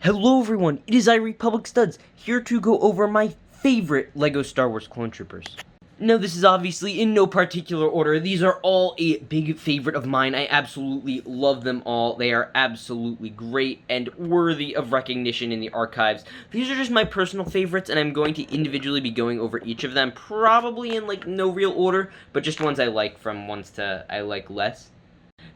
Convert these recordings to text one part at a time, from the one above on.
Hello everyone, it is iRepublic Studs, here to go over my favorite LEGO Star Wars Clone Troopers. Now this is obviously in no particular order, these are all a big favorite of mine. I absolutely love them all, they are absolutely great and worthy of recognition in the archives. These are just my personal favorites, and I'm going to individually be going over each of them, probably in no real order, but just ones I like from ones to I like less.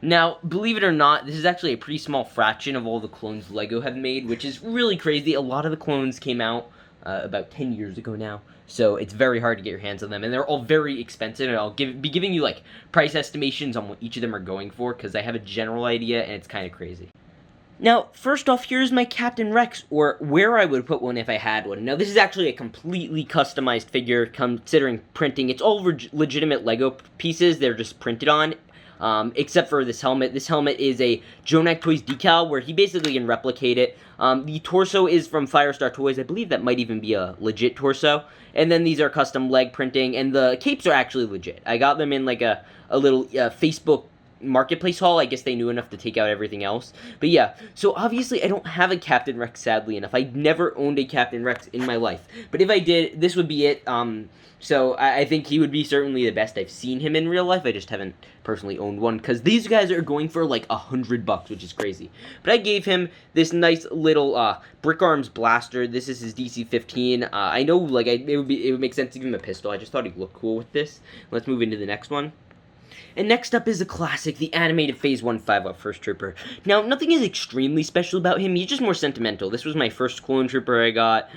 Now, believe it or not, this is actually a pretty small fraction of all the clones LEGO have made, which is really crazy. A lot of the clones came out about 10 years ago now, so it's very hard to get your hands on them, and they're all very expensive, and I'll be giving you, price estimations on what each of them are going for, because I have a general idea, and it's kind of crazy. Now, first off, here's my Captain Rex, or where I would put one if I had one. Now, this is actually a completely customized figure, considering printing. It's all legitimate LEGO pieces they're just printed on. Except for this helmet. This helmet is a Jonak Toys decal, where he basically can replicate it. The torso is from Firestar Toys. I believe that might even be a legit torso. And then these are custom leg printing, and the capes are actually legit. I got them in a little Facebook marketplace haul. I guess they knew enough to take out everything else. But yeah, so obviously I don't have a Captain Rex, sadly enough. I never owned a Captain Rex in my life. But if I did, this would be it. So I think he would be certainly the best. I've seen him in real life. I just haven't personally owned one, because these guys are going for like $100, which is crazy. But I gave him this nice little Brick Arms blaster. This is his DC-15. I know it would make sense to give him a pistol. I just thought he'd look cool with this. Let's move into the next one. And next up is a classic, the animated Phase 1 5-Up First Trooper. Now, nothing is extremely special about him, he's just more sentimental. This was my first clone trooper I got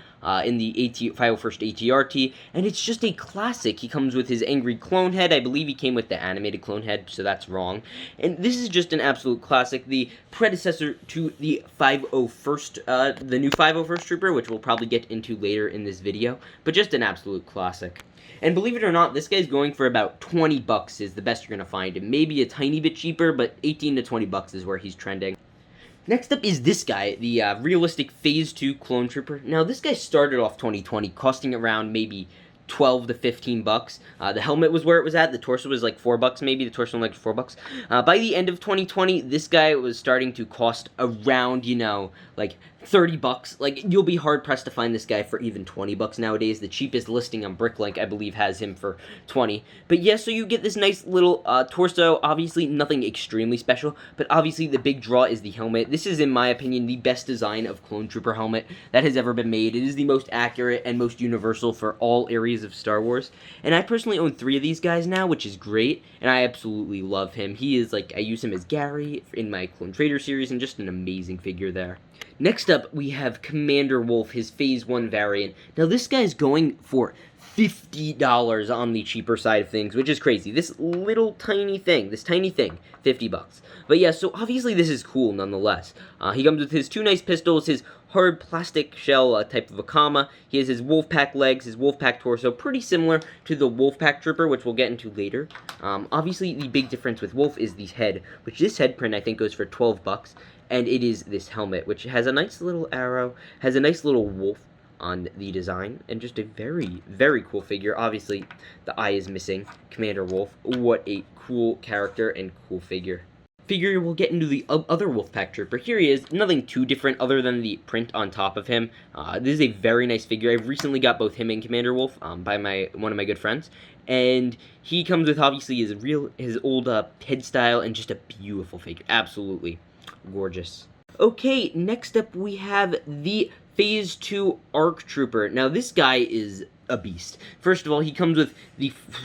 in the 501st ATRT, and it's just a classic. He comes with his angry clone head. I believe he came with the animated clone head, so that's wrong. And this is just an absolute classic, the predecessor to the 501st, the new 501st Trooper, which we'll probably get into later in this video, but just an absolute classic. And believe it or not, this guy's going for about $20 is the best you're going to find him. Maybe a tiny bit cheaper, but 18 to $20 is where he's trending. Next up is this guy, the realistic Phase 2 Clone Trooper. Now, this guy started off 2020, costing around maybe 12 to 15 bucks. The helmet was where it was at. The torso was like $4 maybe. The torso was like $4. By the end of 2020, this guy was starting to cost around, like $30. You'll be hard pressed to find this guy for even $20 nowadays. The cheapest listing on Bricklink, I believe, has him for 20. But yeah, so you get this nice little torso. Obviously, nothing extremely special, but obviously the big draw is the helmet. This is, in my opinion, the best design of Clone Trooper helmet that has ever been made. It is the most accurate and most universal for all areas of Star Wars. And I personally own 3 of these guys now, which is great, and I absolutely love him. He is I use him as Gary in my Clone Trader series, and just an amazing figure there. Next up, we have Commander Wolf, his Phase 1 variant. Now, this guy's going for $50 on the cheaper side of things, which is crazy. This tiny thing, $50. But yeah, so obviously this is cool nonetheless. He comes with his 2 nice pistols, his hard plastic shell type of a comma. He has his Wolfpack legs, his Wolfpack torso, pretty similar to the Wolfpack Trooper, which we'll get into later. Obviously, the big difference with Wolf is the head, which this head print I think goes for $12. And it is this helmet, which has a nice little arrow, has a nice little wolf on the design, and just a very, very cool figure. Obviously, the eye is missing. Commander Wolf, what a cool character and cool figure. We'll get into the other Wolfpack Trooper. Here he is, nothing too different other than the print on top of him. This is a very nice figure. I've recently got both him and Commander Wolf by one of my good friends. And he comes with, obviously, his old head style, and just a beautiful figure. Absolutely gorgeous. Okay, next up we have the Phase 2 ARC Trooper. Now, this guy is a beast. First of all, he comes with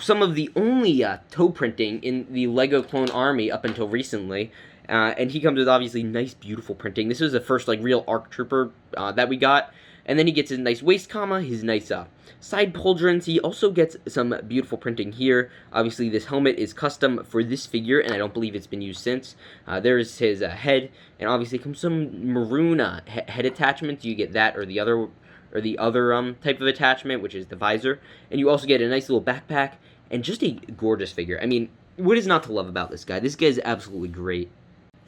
some of the only toe printing in the LEGO Clone Army up until recently. And he comes with, obviously, nice, beautiful printing. This was the first, real ARC Trooper that we got. And then he gets his nice waist comma, his nice side pauldrons. He also gets some beautiful printing here. Obviously, this helmet is custom for this figure, and I don't believe it's been used since. There's his head, and obviously comes some maroon head attachments. You get that or the other type of attachment, which is the visor. And you also get a nice little backpack, and just a gorgeous figure. I mean, what is not to love about this guy? This guy is absolutely great.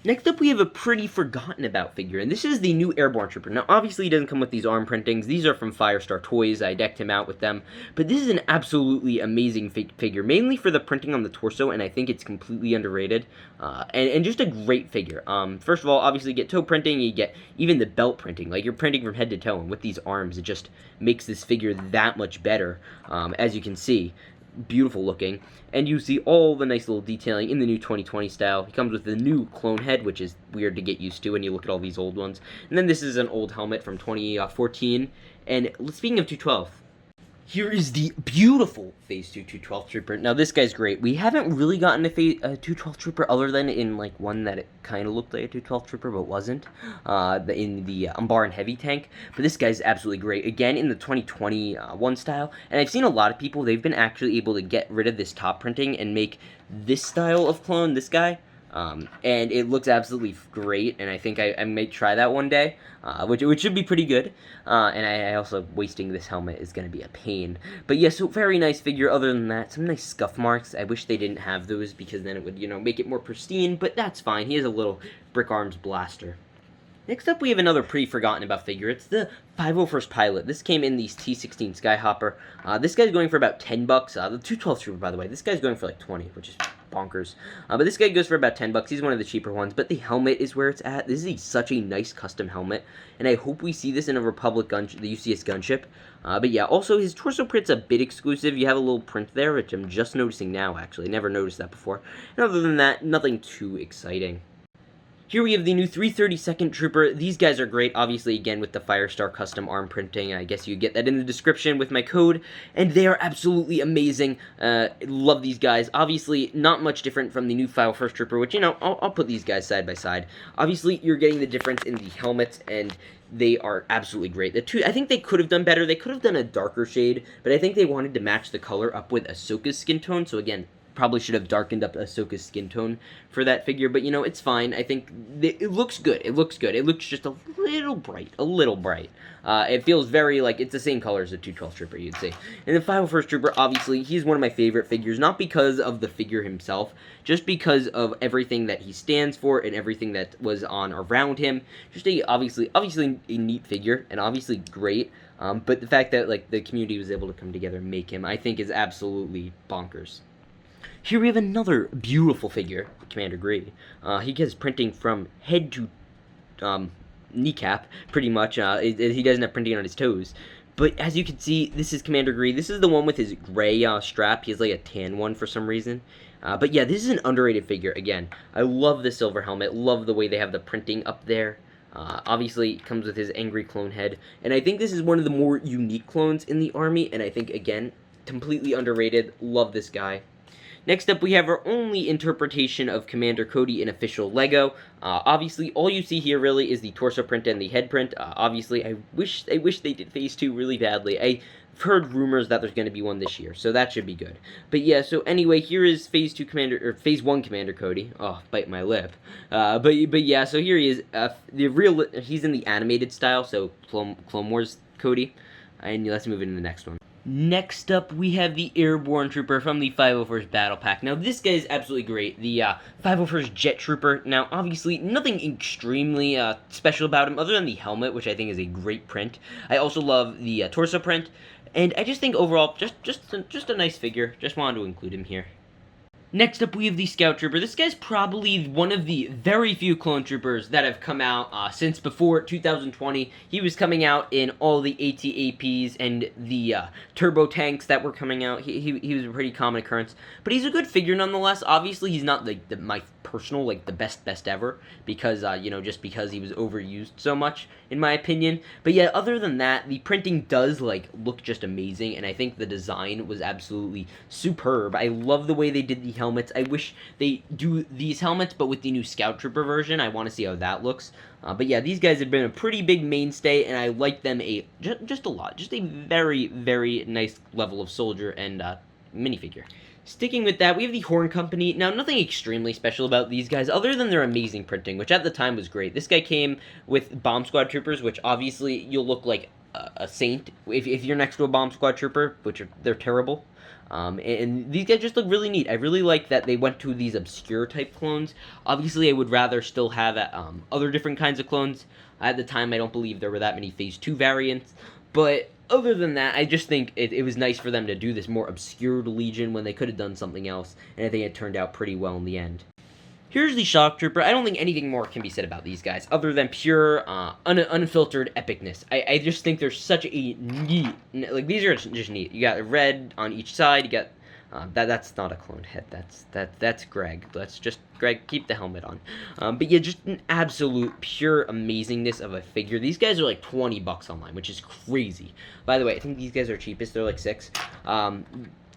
Next up, we have a pretty forgotten about figure, and this is the new Airborne Trooper. Now, obviously, he doesn't come with these arm printings. These are from Firestar Toys. I decked him out with them. But this is an absolutely amazing figure, mainly for the printing on the torso, and I think it's completely underrated. And just a great figure. First of all, obviously, you get toe printing, you get even the belt printing. Like, you're printing from head to toe, and with these arms, it just makes this figure that much better, as you can see. Beautiful looking, and you see all the nice little detailing in the new 2020 style. He comes with the new clone head, which is weird to get used to when you look at all these old ones. And then this is an old helmet from 2014. And speaking of 212, here is the beautiful Phase 2 212 Trooper. Now, this guy's great. We haven't really gotten a 212 Trooper other than in, like, one that it kind of looked like a 212 Trooper but wasn't, in the Umbar Heavy tank. But this guy's absolutely great. Again, in the 2021 style. And I've seen a lot of people, they've been actually able to get rid of this top printing and make this style of clone, this guy. And it looks absolutely great, and I think I may try that one day, which should be pretty good, and I also, wasting this helmet is going to be a pain. But yeah, so very nice figure. Other than that, some nice scuff marks. I wish they didn't have those, because then it would, make it more pristine, but that's fine. He has a little Brick Arms blaster. Next up, we have another pretty forgotten about figure. It's the 501st Pilot. This came in the T16 Skyhopper. This guy's going for about $10. The 212 Trooper, by the way, this guy's going for like 20, which is bonkers. But this guy goes for about $10. He's one of the cheaper ones, but the helmet is where it's at. This is such a nice custom helmet, and I hope we see this in a Republic the UCS gunship. But yeah, also his torso print's a bit exclusive. You have a little print there, which I'm just noticing now, actually. Never noticed that before. And other than that, nothing too exciting. Here we have the new 332nd Trooper. These guys are great, obviously, again, with the Firestar custom arm printing. I guess you get that in the description with my code, and they are absolutely amazing. Love these guys. Obviously, not much different from the new 501st Trooper, which, I'll put these guys side by side. Obviously, you're getting the difference in the helmets, and they are absolutely great. I think they could have done better. They could have done a darker shade, but I think they wanted to match the color up with Ahsoka's skin tone, so again, probably should have darkened up Ahsoka's skin tone for that figure, but, it's fine. I think it looks good. It looks good. It looks just a little bright. It feels very, like, it's the same color as the 212 Trooper, you'd say. And the 501st Trooper, obviously, he's one of my favorite figures, not because of the figure himself, just because of everything that he stands for and everything that was on around him. Just obviously a neat figure, and obviously great, but the fact that, like, the community was able to come together and make him, I think, is absolutely bonkers. Here we have another beautiful figure, Commander Grey. He gets printing from head to kneecap, pretty much. He doesn't have printing on his toes. But as you can see, this is Commander Grey. This is the one with his gray strap. He has like a tan one for some reason. But yeah, this is an underrated figure. Again, I love the silver helmet. Love the way they have the printing up there. Obviously, it comes with his angry clone head. And I think this is one of the more unique clones in the army. And I think, again, completely underrated. Love this guy. Next up, we have our only interpretation of Commander Cody in official LEGO. Obviously, all you see here really is the torso print and the head print. Obviously, I wish they did Phase 2 really badly. I've heard rumors that there's going to be one this year, so that should be good. But yeah, so anyway, here is Phase 1 Commander Cody. Oh, bite my lip. But yeah, so here he is. He's in the animated style, so Clone Wars Cody. And let's move into the next one. Next up, we have the Airborne Trooper from the 501st Battle Pack. Now, this guy is absolutely great. The 501st Jet Trooper. Now, obviously, nothing extremely special about him other than the helmet, which I think is a great print. I also love the torso print, and I just think overall, just a nice figure. Just wanted to include him here. Next up, we have the Scout Trooper. This guy's probably one of the very few clone troopers that have come out since before 2020. He was coming out in all the AT-APs and the turbo tanks that were coming out. He was a pretty common occurrence. But he's a good figure nonetheless. Obviously, he's not like my personal, like the best ever, because, just because he was overused so much, in my opinion. But yeah, other than that, the printing does, like, look just amazing, and I think the design was absolutely superb. I love the way they did the helmets. I wish they do these helmets, but with the new Scout Trooper version. I want to see how that looks. But yeah, these guys have been a pretty big mainstay, and I like them just a lot. Just a very, very nice level of soldier and minifigure. Sticking with that, we have the Horn Company. Now, nothing extremely special about these guys, other than their amazing printing, which at the time was great. This guy came with Bomb Squad Troopers, which obviously you'll look like a Saint if you're next to a Bomb Squad Trooper, they're terrible. And these guys just look really neat. I really like that they went to these obscure type clones. Obviously, I would rather still have other different kinds of clones. At the time, I don't believe there were that many Phase 2 variants. But other than that, I just think it was nice for them to do this more obscure Legion when they could have done something else. And I think it turned out pretty well in the end. Here's the Shock Trooper. I don't think anything more can be said about these guys other than pure, unfiltered epicness. I just think they're such a neat, like, these are just neat. You got red on each side. You got, that's not a cloned head. That's Greg. Let's just, Greg, keep the helmet on. But yeah, just an absolute pure amazingness of a figure. These guys are like $20 online, which is crazy. By the way, I think these guys are cheapest. They're like $6.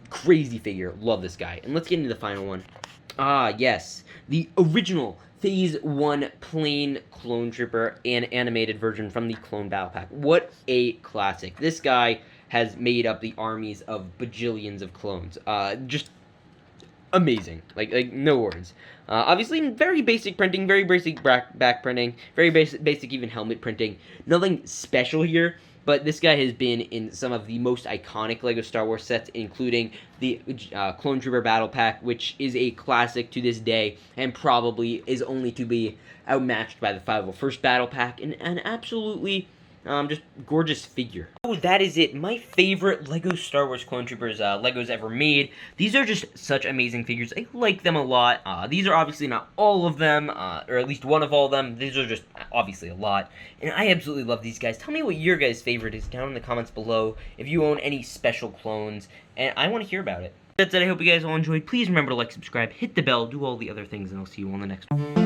Crazy figure. Love this guy. And let's get into the final one. Ah, yes. The original Phase 1 plain Clone Trooper and animated version from the Clone Battle Pack. What a classic. This guy has made up the armies of bajillions of clones. Just amazing. Like no words. Obviously, very basic printing, very basic back printing, very basic even helmet printing. Nothing special here. But this guy has been in some of the most iconic LEGO Star Wars sets, including the Clone Trooper Battle Pack, which is a classic to this day, and probably is only to be outmatched by the 501st Battle Pack, and an absolutely just gorgeous figure. Oh, that is it. My favorite LEGO Star Wars Clone Troopers Legos ever made. These are just such amazing figures. I like them a lot. These are obviously not all of them, or at least one of all of them. These are just obviously a lot. And I absolutely love these guys. Tell me what your guys' favorite is down in the comments below. If you own any special clones, and I want to hear about it. That's it. I hope you guys all enjoyed. Please remember to like, subscribe, hit the bell, do all the other things, and I'll see you on the next one.